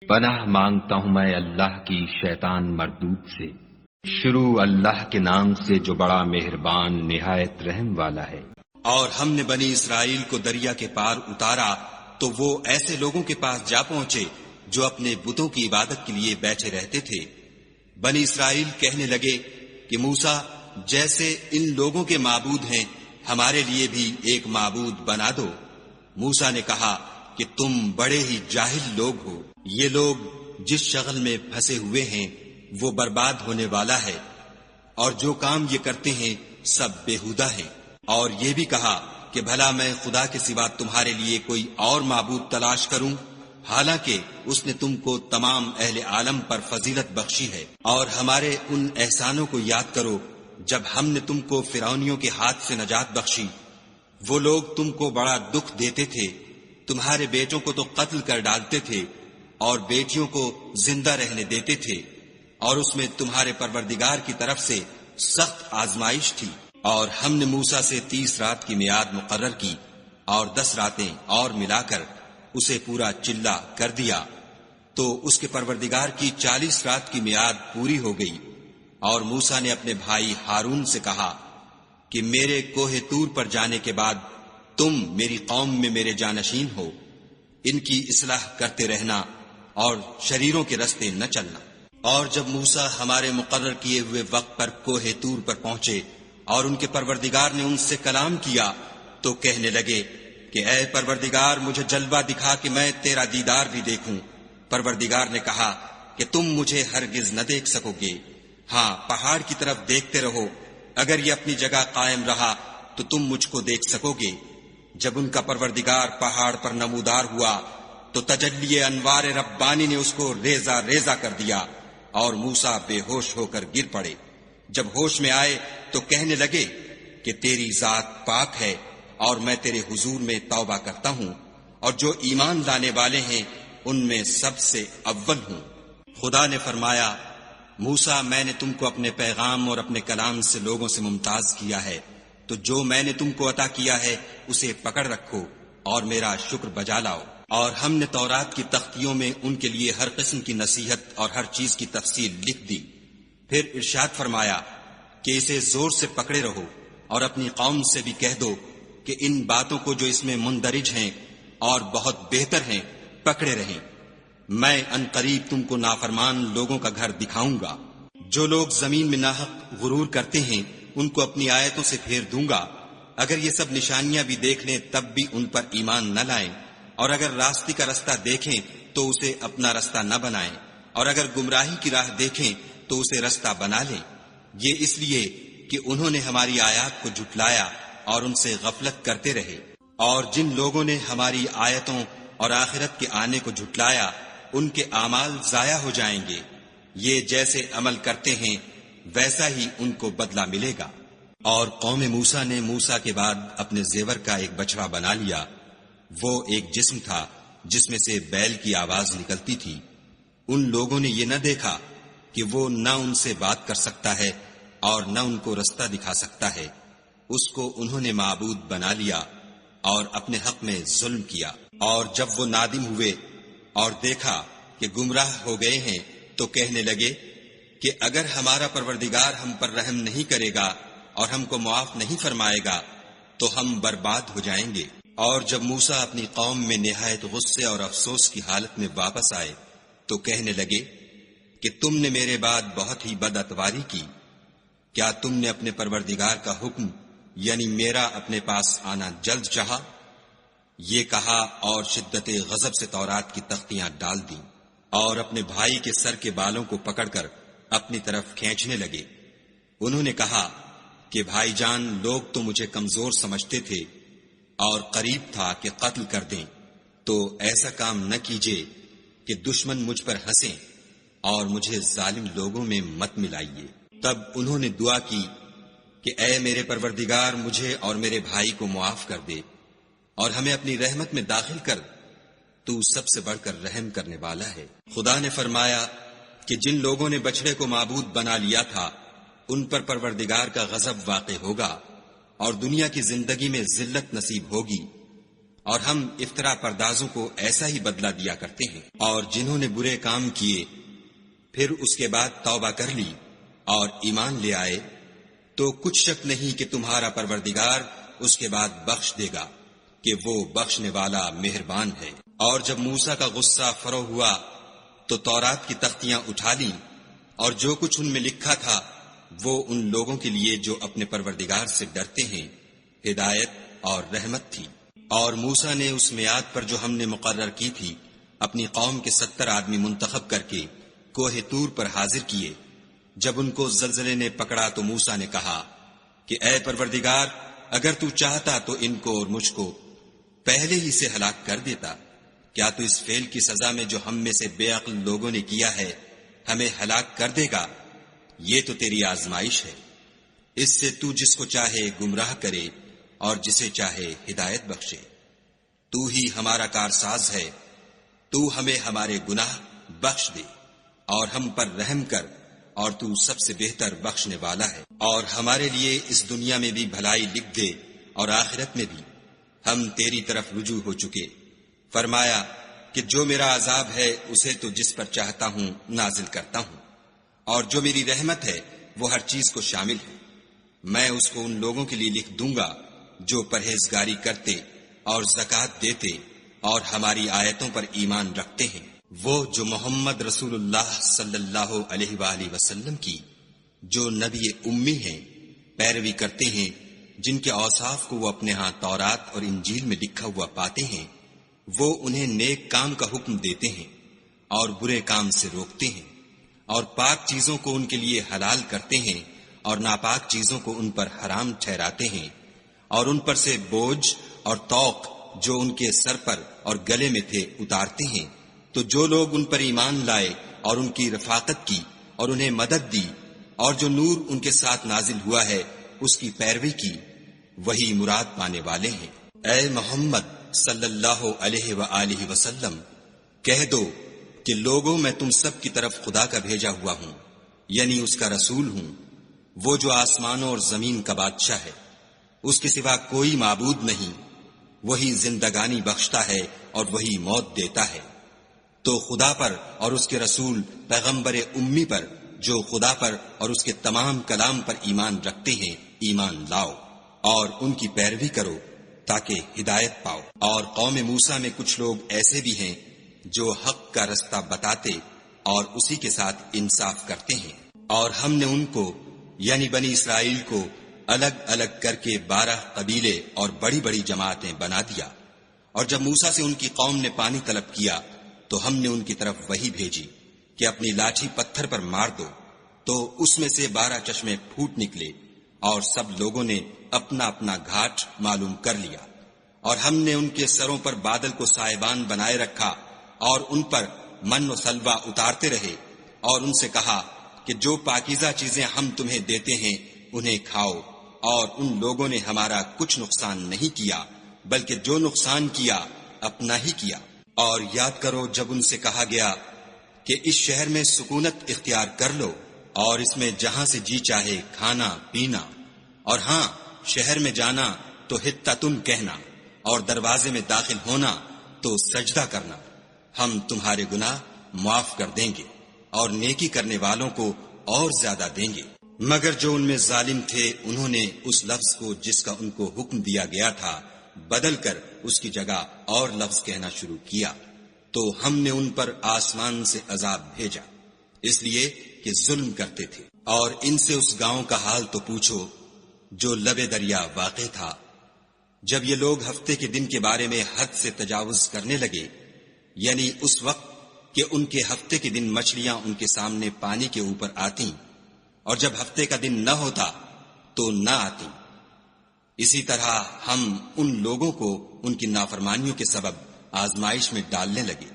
پناہ مانگتا ہوں میں اللہ کی شیطان مردود سے۔ شروع اللہ کے نام سے جو بڑا مہربان نہایت رحم والا ہے۔ اور ہم نے بنی اسرائیل کو دریا کے پار اتارا تو وہ ایسے لوگوں کے پاس جا پہنچے جو اپنے بتوں کی عبادت کے لیے بیٹھے رہتے تھے۔ بنی اسرائیل کہنے لگے کہ موسیٰ، جیسے ان لوگوں کے معبود ہیں ہمارے لیے بھی ایک معبود بنا دو۔ موسیٰ نے کہا کہ تم بڑے ہی جاہل لوگ ہو، یہ لوگ جس شغل میں پھنسے ہوئے ہیں وہ برباد ہونے والا ہے، اور جو کام یہ کرتے ہیں سب بیہودہ ہیں۔ اور یہ بھی کہا کہ بھلا میں خدا کے سوا تمہارے لیے کوئی اور معبود تلاش کروں، حالانکہ اس نے تم کو تمام اہل عالم پر فضیلت بخشی ہے۔ اور ہمارے ان احسانوں کو یاد کرو جب ہم نے تم کو فرعونیوں کے ہاتھ سے نجات بخشی۔ وہ لوگ تم کو بڑا دکھ دیتے تھے، تمہارے بیٹوں کو تو قتل کر ڈالتے تھے اور بیٹیوں کو زندہ رہنے دیتے تھے، اور اس میں تمہارے پروردگار کی طرف سے سخت آزمائش تھی۔ اور ہم نے موسیٰ سے 30 رات کی میعاد مقرر کی اور 10 راتیں اور ملا کر اسے پورا چلا کر دیا، تو اس کے پروردگار کی 40 رات کی میعاد پوری ہو گئی۔ اور موسیٰ نے اپنے بھائی ہارون سے کہا کہ میرے کوہ طور پر جانے کے بعد تم میری قوم میں میرے جانشین ہو، ان کی اصلاح کرتے رہنا اور شریروں کے رستے نہ چلنا۔ اور جب موسیٰ ہمارے مقرر کیے ہوئے وقت پر کوہ طور پر پہنچے اور ان کے پروردگار نے ان سے کلام کیا تو کہنے لگے کہ اے پروردگار، مجھے جلوہ دکھا کہ میں تیرا دیدار بھی دیکھوں۔ پروردگار نے کہا کہ تم مجھے ہرگز نہ دیکھ سکو گے، ہاں پہاڑ کی طرف دیکھتے رہو، اگر یہ اپنی جگہ قائم رہا تو تم مجھ کو دیکھ سکو گے۔ جب ان کا پروردگار پہاڑ پر نمودار ہوا تو تجلی انوار ربانی نے اس کو ریزہ ریزہ کر دیا اور موسیٰ بے ہوش ہو کر گر پڑے۔ جب ہوش میں آئے تو کہنے لگے کہ تیری ذات پاک ہے اور میں تیرے حضور میں توبہ کرتا ہوں، اور جو ایمان لانے والے ہیں ان میں سب سے اول ہوں۔ خدا نے فرمایا، موسیٰ، میں نے تم کو اپنے پیغام اور اپنے کلام سے لوگوں سے ممتاز کیا ہے، تو جو میں نے تم کو عطا کیا ہے اسے پکڑ رکھو اور میرا شکر بجا لاؤ۔ اور ہم نے تورات کی تختیوں میں ان کے لیے ہر قسم کی نصیحت اور ہر چیز کی تفصیل لکھ دی۔ پھر ارشاد فرمایا کہ اسے زور سے پکڑے رہو اور اپنی قوم سے بھی کہہ دو کہ ان باتوں کو جو اس میں مندرج ہیں اور بہت بہتر ہیں پکڑے رہیں۔ میں ان قریب تم کو نافرمان لوگوں کا گھر دکھاؤں گا۔ جو لوگ زمین میں ناحق غرور کرتے ہیں ان کو اپنی آیتوں سے پھیر دوں گا، اگر یہ سب نشانیاں بھی دیکھ لیں تب بھی ان پر ایمان نہ لائیں، اور اگر راستے کا رستہ دیکھیں تو اسے اپنا رستہ نہ بنائیں، اور اگر گمراہی کی راہ دیکھیں تو اسے رستہ بنا لیں۔ یہ اس لیے کہ انہوں نے ہماری آیات کو جھٹلایا اور ان سے غفلت کرتے رہے۔ اور جن لوگوں نے ہماری آیتوں اور آخرت کے آنے کو جھٹلایا ان کے اعمال ضائع ہو جائیں گے، یہ جیسے عمل کرتے ہیں ویسا ہی ان کو بدلہ ملے گا۔ اور قوم موسیٰ نے موسیٰ کے بعد اپنے زیور کا ایک بچڑا بنا لیا، وہ ایک جسم تھا جس میں سے بیل کی آواز نکلتی تھی۔ ان لوگوں نے یہ نہ دیکھا کہ وہ نہ ان سے بات کر سکتا ہے اور نہ ان کو رستہ دکھا سکتا ہے، اس کو انہوں نے معبود بنا لیا اور اپنے حق میں ظلم کیا۔ اور جب وہ نادم ہوئے اور دیکھا کہ گمراہ ہو گئے ہیں تو کہنے لگے کہ اگر ہمارا پروردگار ہم پر رحم نہیں کرے گا اور ہم کو معاف نہیں فرمائے گا تو ہم برباد ہو جائیں گے۔ اور جب موسیٰ اپنی قوم میں نہایت غصے اور افسوس کی حالت میں واپس آئے تو کہنے لگے کہ تم نے میرے بعد بہت ہی بد اتواری کی۔ کیا تم نے اپنے پروردگار کا حکم یعنی میرا اپنے پاس آنا جلد چاہا؟ یہ کہا اور شدت غضب سے تورات کی تختیاں ڈال دیں اور اپنے بھائی کے سر کے بالوں کو پکڑ کر اپنی طرف کھینچنے لگے۔ انہوں نے کہا کہ بھائی جان، لوگ تو مجھے کمزور سمجھتے تھے اور قریب تھا کہ قتل کر دیں، تو ایسا کام نہ کیجیے کہ دشمن مجھ پر ہنسیں اور مجھے ظالم لوگوں میں مت ملائیے۔ تب انہوں نے دعا کی کہ اے میرے پروردگار، مجھے اور میرے بھائی کو معاف کر دے اور ہمیں اپنی رحمت میں داخل کر، تو سب سے بڑھ کر رحم کرنے والا ہے۔ خدا نے فرمایا کہ جن لوگوں نے بچڑے کو معبود بنا لیا تھا ان پر پروردگار کا غضب واقع ہوگا اور دنیا کی زندگی میں ذلت نصیب ہوگی، اور ہم افترا پردازوں کو ایسا ہی بدلہ دیا کرتے ہیں۔ اور جنہوں نے برے کام کیے پھر اس کے بعد توبہ کر لی اور ایمان لے آئے تو کچھ شک نہیں کہ تمہارا پروردگار اس کے بعد بخش دے گا کہ وہ بخشنے والا مہربان ہے۔ اور جب موسیٰ کا غصہ فرو ہوا تو تورات کی تختیاں اٹھا لیں اور جو کچھ ان میں لکھا تھا وہ ان لوگوں کے لیے جو اپنے پروردگار سے ڈرتے ہیں ہدایت اور رحمت تھی۔ اور موسیٰ نے اس میعاد پر جو ہم نے مقرر کی تھی اپنی قوم کے 70 آدمی منتخب کر کے کوہ طور پر حاضر کیے۔ جب ان کو زلزلے نے پکڑا تو موسیٰ نے کہا کہ اے پروردگار، اگر تو چاہتا تو ان کو اور مجھ کو پہلے ہی سے ہلاک کر دیتا۔ کیا تو اس فعل کی سزا میں جو ہم میں سے بے عقل لوگوں نے کیا ہے ہمیں ہلاک کر دے گا؟ یہ تو تیری آزمائش ہے، اس سے تو جس کو چاہے گمراہ کرے اور جسے چاہے ہدایت بخشے۔ تو ہی ہمارا کارساز ہے، تو ہمیں ہمارے گناہ بخش دے اور ہم پر رحم کر، اور تو سب سے بہتر بخشنے والا ہے۔ اور ہمارے لیے اس دنیا میں بھی بھلائی لکھ دے اور آخرت میں بھی، ہم تیری طرف رجوع ہو چکے۔ فرمایا کہ جو میرا عذاب ہے اسے تو جس پر چاہتا ہوں نازل کرتا ہوں، اور جو میری رحمت ہے وہ ہر چیز کو شامل ہے۔ میں اس کو ان لوگوں کے لیے لکھ دوں گا جو پرہیزگاری کرتے اور زکوٰۃ دیتے اور ہماری آیتوں پر ایمان رکھتے ہیں، وہ جو محمد رسول اللہ صلی اللہ علیہ وآلہ وسلم کی جو نبی امی ہیں پیروی کرتے ہیں، جن کے اوصاف کو وہ اپنے ہاں تورات اور انجیل میں لکھا ہوا پاتے ہیں۔ وہ انہیں نیک کام کا حکم دیتے ہیں اور برے کام سے روکتے ہیں، اور پاک چیزوں کو ان کے لیے حلال کرتے ہیں اور ناپاک چیزوں کو ان پر حرام ٹھہراتے ہیں، اور ان پر سے بوجھ اور طوق جو ان کے سر پر اور گلے میں تھے اتارتے ہیں۔ تو جو لوگ ان پر ایمان لائے اور ان کی رفاقت کی اور انہیں مدد دی اور جو نور ان کے ساتھ نازل ہوا ہے اس کی پیروی کی، وہی مراد پانے والے ہیں۔ اے محمد صلی اللہ علیہ وآلہ وسلم، کہہ دو کہ لوگوں میں تم سب کی طرف خدا کا بھیجا ہوا ہوں، یعنی اس کا رسول ہوں، وہ جو آسمانوں اور زمین کا بادشاہ ہے، اس کے سوا کوئی معبود نہیں، وہی زندگانی بخشتا ہے اور وہی موت دیتا ہے۔ تو خدا پر اور اس کے رسول پیغمبر امی پر جو خدا پر اور اس کے تمام کلام پر ایمان رکھتے ہیں ایمان لاؤ اور ان کی پیروی کرو تاکہ ہدایت پاؤ۔ اور قوم موسیٰ میں کچھ لوگ ایسے بھی ہیں جو حق کا رستہ بتاتے اور اسی کے ساتھ انصاف کرتے ہیں، اور ہم نے ان کو یعنی بنی اسرائیل کو الگ الگ کر کے 12 قبیلے اور بڑی بڑی جماعتیں بنا دیا۔ اور جب موسیٰ سے ان کی قوم نے پانی طلب کیا تو ہم نے ان کی طرف وحی بھیجی کہ اپنی لاٹھی پتھر پر مار دو، تو اس میں سے 12 چشمے پھوٹ نکلے اور سب لوگوں نے اپنا اپنا گھاٹ معلوم کر لیا۔ اور ہم نے ان کے سروں پر بادل کو سائبان بنائے رکھا اور ان پر من و سلوہ اتارتے رہے، اور ان سے کہا کہ جو پاکیزہ چیزیں ہم تمہیں دیتے ہیں انہیں کھاؤ۔ اور ان لوگوں نے ہمارا کچھ نقصان نہیں کیا، بلکہ جو نقصان کیا اپنا ہی کیا۔ اور یاد کرو جب ان سے کہا گیا کہ اس شہر میں سکونت اختیار کر لو اور اس میں جہاں سے جی چاہے کھانا پینا، اور ہاں شہر میں جانا تو حطۃ کہنا، اور دروازے میں داخل ہونا تو سجدہ کرنا، ہم تمہارے گناہ معاف کر دیں گے اور نیکی کرنے والوں کو اور زیادہ دیں گے۔ مگر جو ان میں ظالم تھے انہوں نے اس لفظ کو جس کا ان کو حکم دیا گیا تھا بدل کر اس کی جگہ اور لفظ کہنا شروع کیا، تو ہم نے ان پر آسمان سے عذاب بھیجا اس لیے کہ ظلم کرتے تھے۔ اور ان سے اس گاؤں کا حال تو پوچھو جو لبے دریا واقع تھا۔ جب یہ لوگ ہفتے کے دن کے بارے میں حد سے تجاوز کرنے لگے، یعنی اس وقت کہ ان کے ہفتے کے دن مچھلیاں ان کے سامنے پانی کے اوپر آتیں، اور جب ہفتے کا دن نہ ہوتا تو نہ آتیں، اسی طرح ہم ان لوگوں کو ان کی نافرمانیوں کے سبب آزمائش میں ڈالنے لگے۔